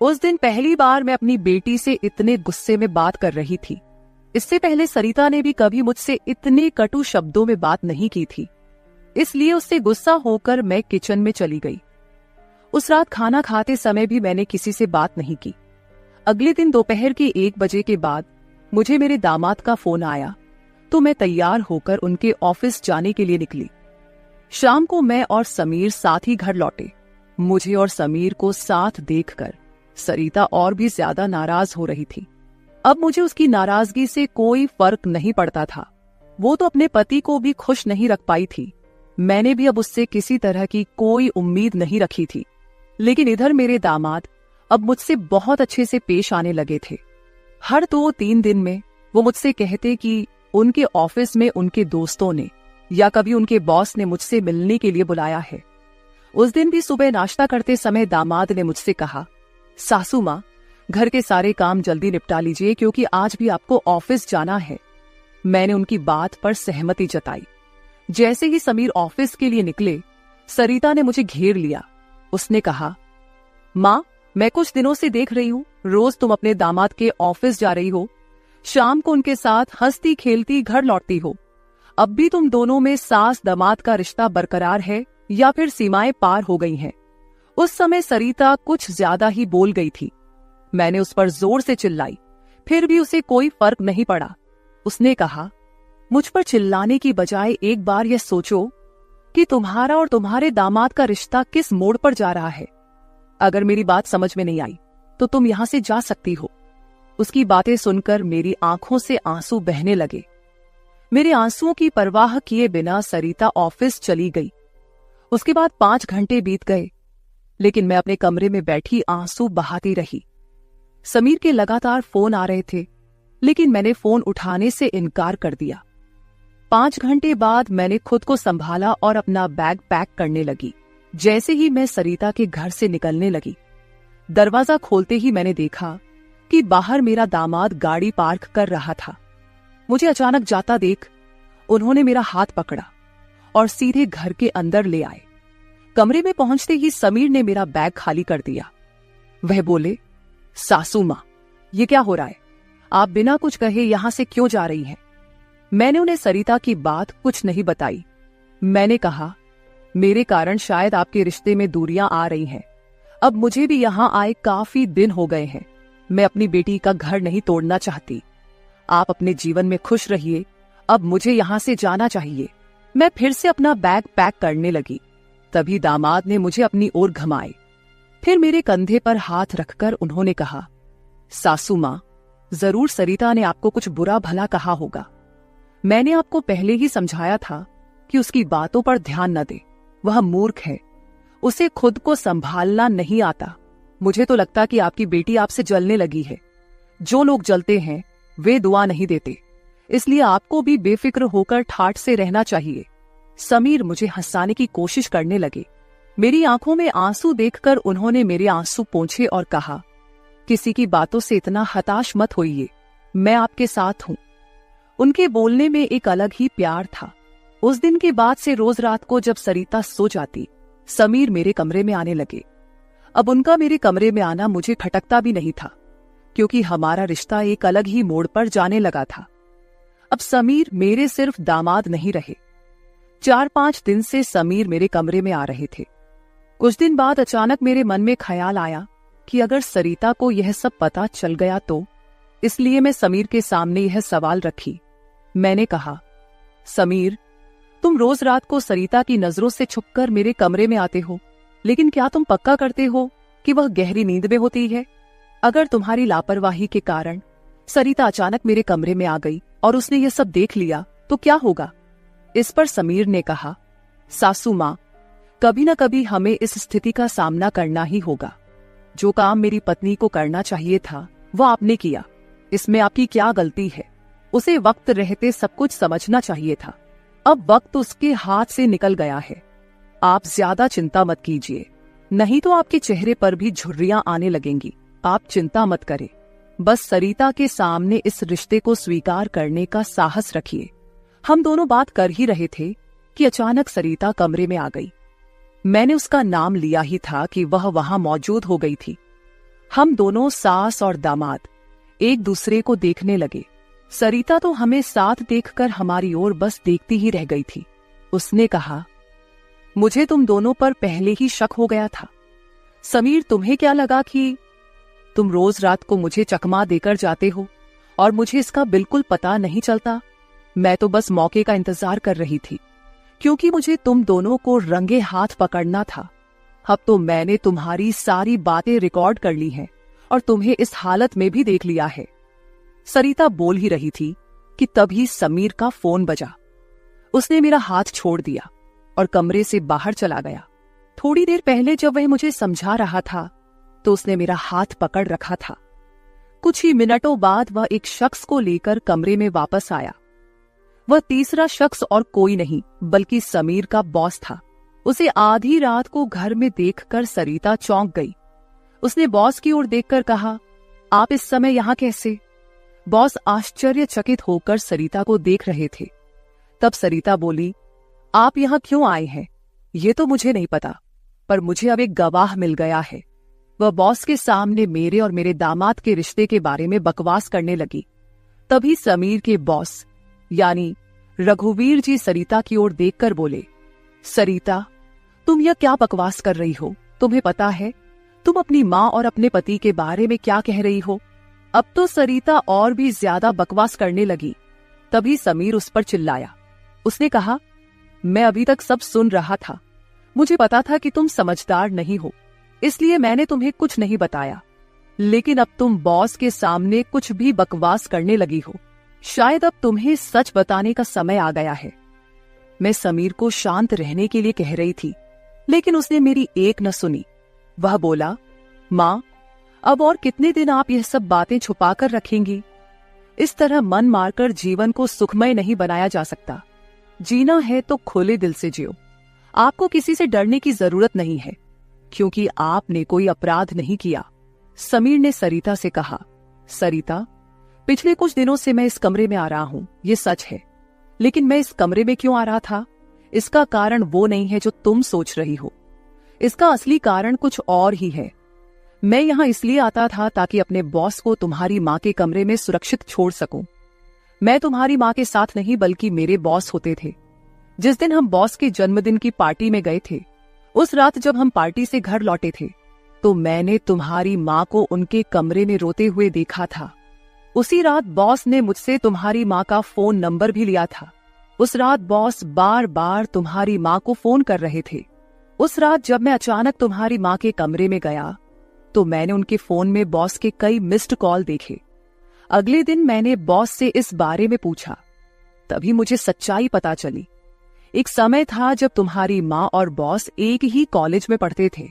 उस दिन पहली बार मैं अपनी बेटी से इतने गुस्से में बात कर रही थी। इससे पहले सरिता ने भी कभी मुझसे इतने कटु शब्दों में बात नहीं की थी। इसलिए उससे गुस्सा होकर मैं किचन में चली गई। उस रात खाना खाते समय भी मैंने किसी से बात नहीं की। अगले दिन दोपहर के 1 बजे के बाद मुझे मेरे दामाद का फोन आया तो मैं तैयार होकर उनके ऑफिस जाने के लिए निकली। शाम को मैं और समीर साथ ही घर लौटे। मुझे और समीर को साथ देखकर सरिता और भी ज्यादा नाराज हो रही थी। अब मुझे उसकी नाराजगी से कोई फर्क नहीं पड़ता था। वो तो अपने पति को भी खुश नहीं रख पाई थी। मैंने भी अब उससे किसी तरह की कोई उम्मीद नहीं रखी थी। लेकिन इधर मेरे दामाद अब मुझसे बहुत अच्छे से पेश आने लगे थे। हर 2-3 दिन में वो मुझसे कहते कि उनके ऑफिस में उनके दोस्तों ने या कभी उनके बॉस ने मुझसे मिलने के लिए बुलाया है। उस दिन भी सुबह नाश्ता करते समय दामाद ने मुझसे कहा, सासू माँ, घर के सारे काम जल्दी निपटा लीजिए क्योंकि आज भी आपको ऑफिस जाना है। मैंने उनकी बात पर सहमति जताई। जैसे ही समीर ऑफिस के लिए निकले, सरिता ने मुझे घेर लिया। उसने कहा, माँ, मैं कुछ दिनों से देख रही हूँ रोज तुम अपने दामाद के ऑफिस जा रही हो, शाम को उनके साथ हंसती खेलती घर लौटती हो। अब भी तुम दोनों में सास दामाद का रिश्ता बरकरार है या फिर सीमाएं पार हो गई हैं? उस समय सरिता कुछ ज्यादा ही बोल गई थी। मैंने उस पर जोर से चिल्लाई, फिर भी उसे कोई फर्क नहीं पड़ा। उसने कहा, मुझ पर चिल्लाने की बजाय एक बार यह सोचो कि तुम्हारा और तुम्हारे दामाद का रिश्ता किस मोड़ पर जा रहा है। अगर मेरी बात समझ में नहीं आई तो तुम यहां से जा सकती हो। उसकी बातें सुनकर मेरी आंखों से आंसू बहने लगे। मेरे आंसुओं की परवाह किए बिना सरिता ऑफिस चली गई। उसके बाद 5 घंटे बीत गए, लेकिन मैं अपने कमरे में बैठी आंसू बहाती रही। समीर के लगातार फोन आ रहे थे, लेकिन मैंने फोन उठाने से इनकार कर दिया। 5 घंटे बाद मैंने खुद को संभाला और अपना बैग पैक करने लगी। जैसे ही मैं सरिता के घर से निकलने लगी, दरवाजा खोलते ही मैंने देखा कि बाहर मेरा दामाद गाड़ी पार्क कर रहा था। मुझे अचानक जाता देख उन्होंने मेरा हाथ पकड़ा और सीधे घर के अंदर ले आए। कमरे में पहुंचते ही समीर ने मेरा बैग खाली कर दिया। वह बोले, सासू मां, ये क्या हो रहा है? आप बिना कुछ कहे यहां से क्यों जा रही हैं? मैंने उन्हें सरिता की बात कुछ नहीं बताई। मैंने कहा, मेरे कारण शायद आपके रिश्ते में दूरियां आ रही हैं। अब मुझे भी यहां आए काफी दिन हो गए हैं। मैं अपनी बेटी का घर नहीं तोड़ना चाहती। आप अपने जीवन में खुश रहिए, अब मुझे यहां से जाना चाहिए। मैं फिर से अपना बैग पैक करने लगी। तभी दामाद ने मुझे अपनी ओर घुमाए। फिर मेरे कंधे पर हाथ रखकर उन्होंने कहा, सासू मां, जरूर सरिता ने आपको कुछ बुरा भला कहा होगा। मैंने आपको पहले ही समझाया था कि उसकी बातों पर ध्यान न दे। वह मूर्ख है, उसे खुद को संभालना नहीं आता। मुझे तो लगता कि आपकी बेटी आपसे जलने लगी है। जो लोग जलते हैं वे दुआ नहीं देते, इसलिए आपको भी बेफिक्र होकर ठाठ से रहना चाहिए। समीर मुझे हंसाने की कोशिश करने लगे। मेरी आंखों में आंसू देखकर उन्होंने मेरे आंसू पोंछे और कहा, किसी की बातों से इतना हताश मत होइए, मैं आपके साथ हूं। उनके बोलने में एक अलग ही प्यार था। उस दिन के बाद से रोज रात को जब सरिता सो जाती, समीर मेरे कमरे में आने लगे। अब उनका मेरे कमरे में आना मुझे खटकता भी नहीं था, क्योंकि हमारा रिश्ता एक अलग ही मोड़ पर जाने लगा था। अब समीर मेरे सिर्फ दामाद नहीं रहे। 4-5 दिन से समीर मेरे कमरे में आ रहे थे। कुछ दिन बाद अचानक मेरे मन में ख्याल आया कि अगर सरिता को यह सब पता चल गया तो, इसलिए मैं समीर के सामने यह सवाल रखी। मैंने कहा, समीर, तुम रोज रात को सरिता की नजरों से छुपकर मेरे कमरे में आते हो, लेकिन क्या तुम पक्का करते हो कि वह गहरी नींद में होती है? अगर तुम्हारी लापरवाही के कारण सरिता अचानक मेरे कमरे में आ गई और उसने ये सब देख लिया तो क्या होगा? इस पर समीर ने कहा, सासू माँ, कभी न कभी हमें इस स्थिति का सामना करना ही होगा। जो काम मेरी पत्नी को करना चाहिए था वो आपने किया, इसमें आपकी क्या गलती है? उसे वक्त रहते सब कुछ समझना चाहिए था। अब वक्त उसके हाथ से निकल गया है। आप ज्यादा चिंता मत कीजिए, नहीं तो आपके चेहरे पर भी झुर्रियां आने लगेंगी। आप चिंता मत करें, बस सरिता के सामने इस रिश्ते को स्वीकार करने का साहस रखिए। हम दोनों बात कर ही रहे थे कि अचानक सरिता कमरे में आ गई। मैंने उसका नाम लिया ही था कि वह वहां मौजूद हो गई थी। हम दोनों सास और दामाद एक दूसरे को देखने लगे। सरिता तो हमें साथ देखकर हमारी ओर बस देखती ही रह गई थी। उसने कहा, मुझे तुम दोनों पर पहले ही शक हो गया था। समीर, तुम्हें क्या लगा कि तुम रोज रात को मुझे चकमा देकर जाते हो और मुझे इसका बिल्कुल पता नहीं चलता? मैं तो बस मौके का इंतजार कर रही थी, क्योंकि मुझे तुम दोनों को रंगे हाथ पकड़ना था। अब तो मैंने तुम्हारी सारी बातें रिकॉर्ड कर ली हैं और तुम्हें इस हालत में भी देख लिया है। सरिता बोल ही रही थी कि तभी समीर का फोन बजा। उसने मेरा हाथ छोड़ दिया और कमरे से बाहर चला गया। थोड़ी देर पहले जब वह मुझे समझा रहा था तो उसने मेरा हाथ पकड़ रखा था। कुछ ही मिनटों बाद वह एक शख्स को लेकर कमरे में वापस आया। वह तीसरा शख्स और कोई नहीं बल्कि समीर का बॉस था। उसे आधी रात को घर में देखकर सरिता चौंक गई। उसने बॉस की ओर देखकर कहा, आप इस समय यहां कैसे? बॉस आश्चर्यचकित होकर सरिता को देख रहे थे। तब सरिता बोली, आप यहां क्यों आए हैं ये तो मुझे नहीं पता, पर मुझे अब एक गवाह मिल गया है। वह बॉस के सामने मेरे और मेरे दामाद के रिश्ते के बारे में बकवास करने लगी। तभी समीर के बॉस यानी रघुवीर जी सरिता की ओर देखकर बोले, सरिता, तुम यह क्या बकवास कर रही हो? तुम्हें पता है तुम अपनी माँ और अपने पति के बारे में क्या कह रही हो? अब तो सरिता और भी ज्यादा बकवास करने लगी। तभी समीर उस पर चिल्लाया। उसने कहा, मैं अभी तक सब सुन रहा था। मुझे पता था कि तुम समझदार नहीं हो, इसलिए मैंने तुम्हें कुछ नहीं बताया, लेकिन अब तुम बॉस के सामने कुछ भी बकवास करने लगी हो। शायद अब तुम्हें सच बताने का समय आ गया है। मैं समीर को शांत रहने के लिए कह रही थी, लेकिन उसने मेरी एक न सुनी। वह बोला, माँ, अब और कितने दिन आप यह सब बातें छुपा कर रखेंगी? इस तरह मन मारकर जीवन को सुखमय नहीं बनाया जा सकता। जीना है तो खुले दिल से जियो। आपको किसी से डरने की जरूरत नहीं है, क्योंकि आपने कोई अपराध नहीं किया। समीर ने सरिता से कहा, सरिता, पिछले कुछ दिनों से मैं इस कमरे में आ रहा हूं, ये सच है, लेकिन मैं इस कमरे में क्यों आ रहा था इसका कारण वो नहीं है जो तुम सोच रही हो। इसका असली कारण कुछ और ही है। मैं यहां इसलिए आता था ताकि अपने बॉस को तुम्हारी माँ के कमरे में सुरक्षित छोड़ सकूं। मैं तुम्हारी माँ के साथ नहीं बल्कि मेरे बॉस होते थे। जिस दिन हम बॉस के जन्मदिन की पार्टी में गए थे, उस रात जब हम पार्टी से घर लौटे थे तो मैंने तुम्हारी माँ को उनके कमरे में रोते हुए देखा था। उसी रात बॉस ने मुझसे तुम्हारी माँ का फोन नंबर भी लिया था। उस रात बॉस बार बार तुम्हारी माँ को फोन कर रहे थे। उस रात जब मैं अचानक तुम्हारी माँ के कमरे में गया तो मैंने उनके फोन में बॉस के कई मिस्ड कॉल देखे। अगले दिन मैंने बॉस से इस बारे में पूछा, तभी मुझे सच्चाई पता चली। एक समय था जब तुम्हारी माँ और बॉस एक ही कॉलेज में पढ़ते थे।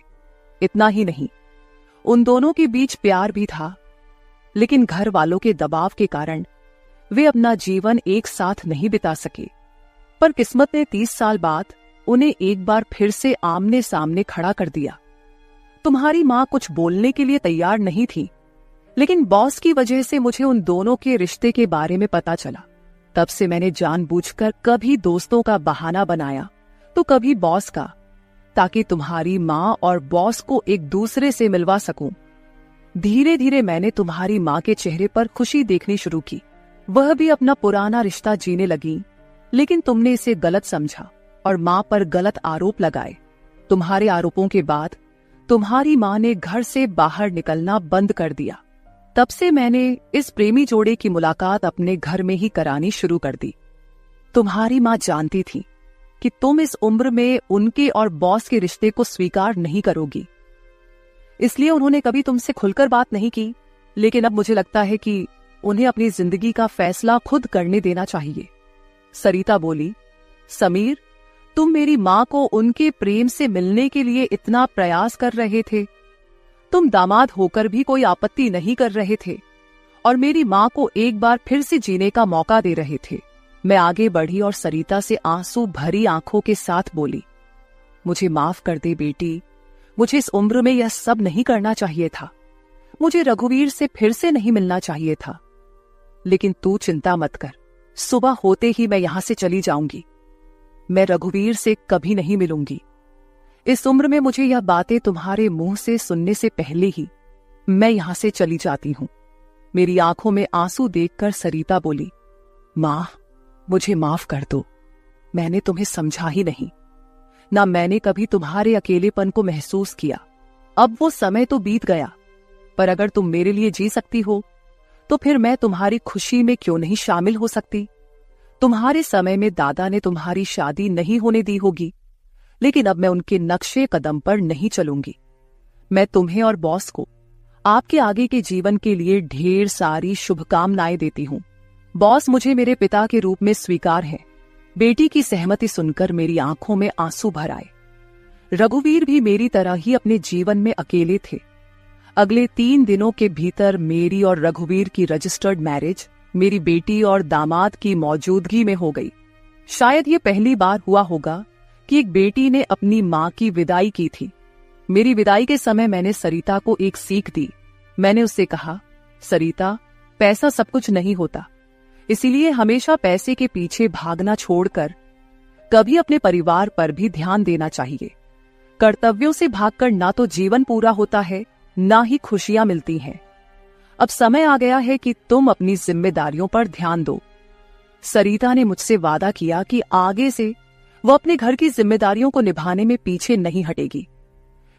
इतना ही नहीं, उन दोनों के बीच प्यार भी था, लेकिन घर वालों के दबाव के कारण वे अपना जीवन एक साथ नहीं बिता सके। पर किस्मत ने 30 साल बाद उन्हें एक बार फिर से आमने सामने खड़ा कर दिया। तुम्हारी माँ कुछ बोलने के लिए तैयार नहीं थी, लेकिन बॉस की वजह से मुझे उन दोनों के रिश्ते के बारे में पता चला। तब से मैंने जानबूझकर कभी दोस्तों का बहाना बनाया तो कभी बॉस का, ताकि तुम्हारी माँ और बॉस को एक दूसरे से मिलवा सकूं। धीरे धीरे मैंने तुम्हारी माँ के चेहरे पर खुशी देखनी शुरू की। वह भी अपना पुराना रिश्ता जीने लगी, लेकिन तुमने इसे गलत समझा और माँ पर गलत आरोप लगाए। तुम्हारे आरोपों के बाद तुम्हारी माँ ने घर से बाहर निकलना बंद कर दिया। तब से मैंने इस प्रेमी जोड़े की मुलाकात अपने घर में ही करानी शुरू कर दी। तुम्हारी माँ जानती थी कि तुम इस उम्र में उनके और बॉस के रिश्ते को स्वीकार नहीं करोगी, इसलिए उन्होंने कभी तुमसे खुलकर बात नहीं की। लेकिन अब मुझे लगता है कि उन्हें अपनी जिंदगी का फैसला खुद करने देना चाहिए। सरिता बोली, समीर, तुम मेरी माँ को उनके प्रेम से मिलने के लिए इतना प्रयास कर रहे थे, तुम दामाद होकर भी कोई आपत्ति नहीं कर रहे थे और मेरी माँ को एक बार फिर से जीने का मौका दे रहे थे। मैं आगे बढ़ी और सरिता से आंसू भरी आंखों के साथ बोली, मुझे माफ कर दे बेटी, मुझे इस उम्र में यह सब नहीं करना चाहिए था, मुझे रघुवीर से फिर से नहीं मिलना चाहिए था। लेकिन तू चिंता मत कर, सुबह होते ही मैं यहां से चली जाऊंगी। मैं रघुवीर से कभी नहीं मिलूंगी। इस उम्र में मुझे यह बातें तुम्हारे मुंह से सुनने से पहले ही मैं यहां से चली जाती हूं। मेरी आंखों में आंसू देखकर सरिता बोली, मां, मुझे माफ कर दो, मैंने तुम्हें समझा ही नहीं, ना मैंने कभी तुम्हारे अकेलेपन को महसूस किया। अब वो समय तो बीत गया, पर अगर तुम मेरे लिए जी सकती हो तो फिर मैं तुम्हारी खुशी में क्यों नहीं शामिल हो सकती। तुम्हारे समय में दादा ने तुम्हारी शादी नहीं होने दी होगी, लेकिन अब मैं उनके नक्शे कदम पर नहीं चलूंगी। मैं तुम्हें और बॉस को आपके आगे के जीवन के लिए ढेर सारी शुभकामनाएं देती हूं। बॉस मुझे मेरे पिता के रूप में स्वीकार है। बेटी की सहमति सुनकर मेरी आंखों में आंसू भर आए। रघुवीर भी मेरी तरह ही अपने जीवन में अकेले थे। अगले 3 दिनों के भीतर मेरी और रघुवीर की रजिस्टर्ड मैरिज मेरी बेटी और दामाद की मौजूदगी में हो गई। शायद ये पहली बार हुआ होगा कि एक बेटी ने अपनी मां की विदाई की थी। मेरी विदाई के समय मैंने सरिता को एक सीख दी। मैंने उससे कहा, सरिता, पैसा सब कुछ नहीं होता, इसीलिए हमेशा पैसे के पीछे भागना छोड़कर कभी अपने परिवार पर भी ध्यान देना चाहिए। कर्तव्यों से भागकर ना तो जीवन पूरा होता है, ना ही खुशियां मिलती हैं। अब समय आ गया है कि तुम अपनी जिम्मेदारियों पर ध्यान दो। सरिता ने मुझसे वादा किया कि आगे से वो अपने घर की जिम्मेदारियों को निभाने में पीछे नहीं हटेगी।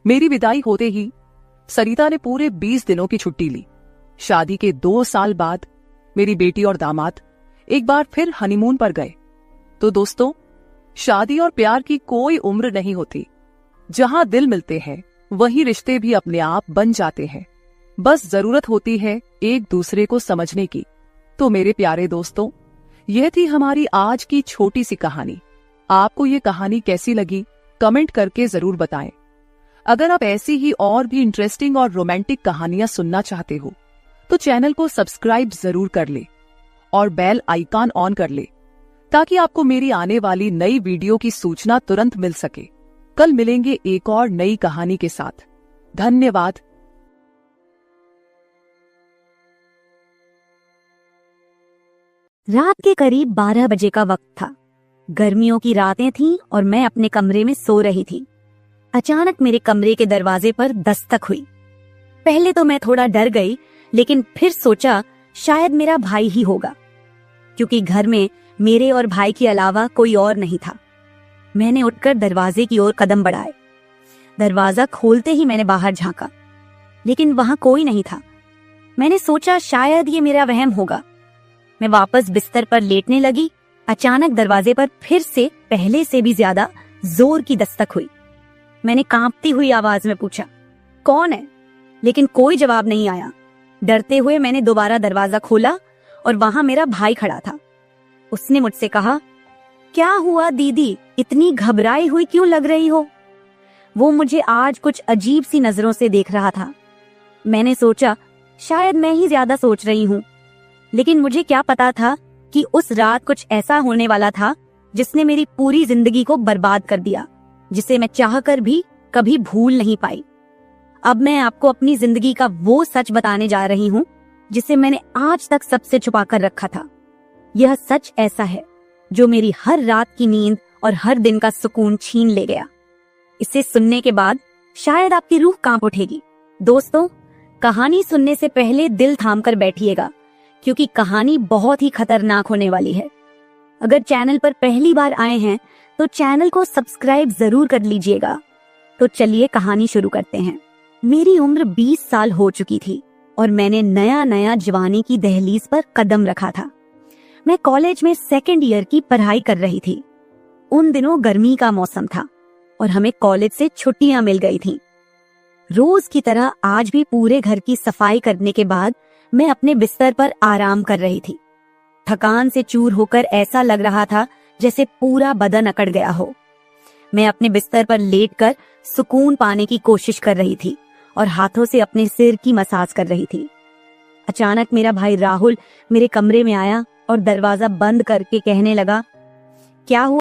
मेरी विदाई होते ही सरिता ने पूरे 20 दिनों की छुट्टी ली। शादी के 2 साल बाद मेरी बेटी और दामाद एक बार फिर हनीमून पर गए। तो दोस्तों, शादी और प्यार की कोई उम्र नहीं होती। जहां दिल मिलते हैं वहीं रिश्ते भी अपने आप बन जाते हैं। बस जरूरत होती है एक दूसरे को समझने की। तो मेरे प्यारे दोस्तों, यह थी हमारी आज की छोटी सी कहानी। आपको ये कहानी कैसी लगी कमेंट करके जरूर बताएं। अगर आप ऐसी ही और भी इंटरेस्टिंग और रोमांटिक कहानियां सुनना चाहते हो तो चैनल को सब्सक्राइब जरूर कर ले और बेल आइकॉन ऑन कर ले, ताकि आपको मेरी आने वाली नई वीडियो की सूचना तुरंत मिल सके। कल मिलेंगे एक और नई कहानी के साथ। धन्यवाद। रात के करीब 12 बजे का वक्त था। गर्मियों की रातें थीं और मैं अपने कमरे में सो रही थी। अचानक मेरे कमरे के दरवाजे पर दस्तक हुई। पहले तो मैं थोड़ा डर गई, लेकिन फिर सोचा शायद मेरा भाई ही होगा, क्योंकि घर में मेरे और भाई के अलावा कोई और नहीं था। मैंने उठकर दरवाजे की ओर कदम बढ़ाए। दरवाजा खोलते ही मैंने बाहर झांका, लेकिन वहां कोई नहीं था। मैंने सोचा शायद ये मेरा वहम होगा। मैं वापस बिस्तर पर लेटने लगी। अचानक दरवाजे पर फिर से पहले से भी ज्यादा जोर की दस्तक हुई। मैंने कांपती हुई आवाज में पूछा, कौन है? लेकिन कोई जवाब नहीं आया। डरते हुए मैंने दोबारा दरवाजा खोला और वहां मेरा भाई खड़ा था। उसने मुझसे कहा, क्या हुआ दीदी, इतनी घबराई हुई क्यों लग रही हो? वो मुझे आज कुछ अजीब सी नजरों से देख रहा था। मैंने सोचा शायद मैं ही ज्यादा सोच रही हूँ, लेकिन मुझे क्या पता था कि उस रात कुछ ऐसा होने वाला था जिसने मेरी पूरी जिंदगी को बर्बाद कर दिया, जिसे मैं चाहकर भी कभी भूल नहीं पाई। अब मैं आपको अपनी जिंदगी का वो सच बताने जा रही हूँ जिसे मैंने आज तक सबसे छुपा कर रखा था। यह सच ऐसा है जो मेरी हर रात की नींद और हर दिन का सुकून छीन ले गया। इसे सुनने के बाद शायद आपकी रूह कांप उठेगी। दोस्तों, कहानी सुनने से पहले दिल थाम कर बैठिएगा, क्योंकि कहानी बहुत ही खतरनाक होने वाली है। अगर चैनल पर पहली बार आए हैं तो चैनल को सब्सक्राइब जरूर कर लीजिएगा। तो चलिए कहानी शुरू करते हैं। मेरी उम्र 20 साल हो चुकी थी और मैंने नया नया जवानी की दहलीज पर कदम रखा था। मैं कॉलेज में 2nd ईयर की पढ़ाई कर रही थी। उन दिनों गर्मी का मौसम था और हमें कॉलेज से छुट्टियां मिल गई थीं। रोज की तरह आज भी पूरे घर की सफाई करने के बाद मैं अपने बिस्तर पर आराम कर रही थी। थकान से चूर होकर ऐसा लग रहा था जैसे पूरा बदन अकड़ गया हो। मैं अपने बिस्तर पर लेटकर सुकून पाने की कोशिश कर रही थी और हाथों से अपने सिर की मसाज कर रही थी। अचानक मेरा भाई राहुल मेरे कमरे में आया और दरवाजा बंद करके कहने लगा, क्या हुआ?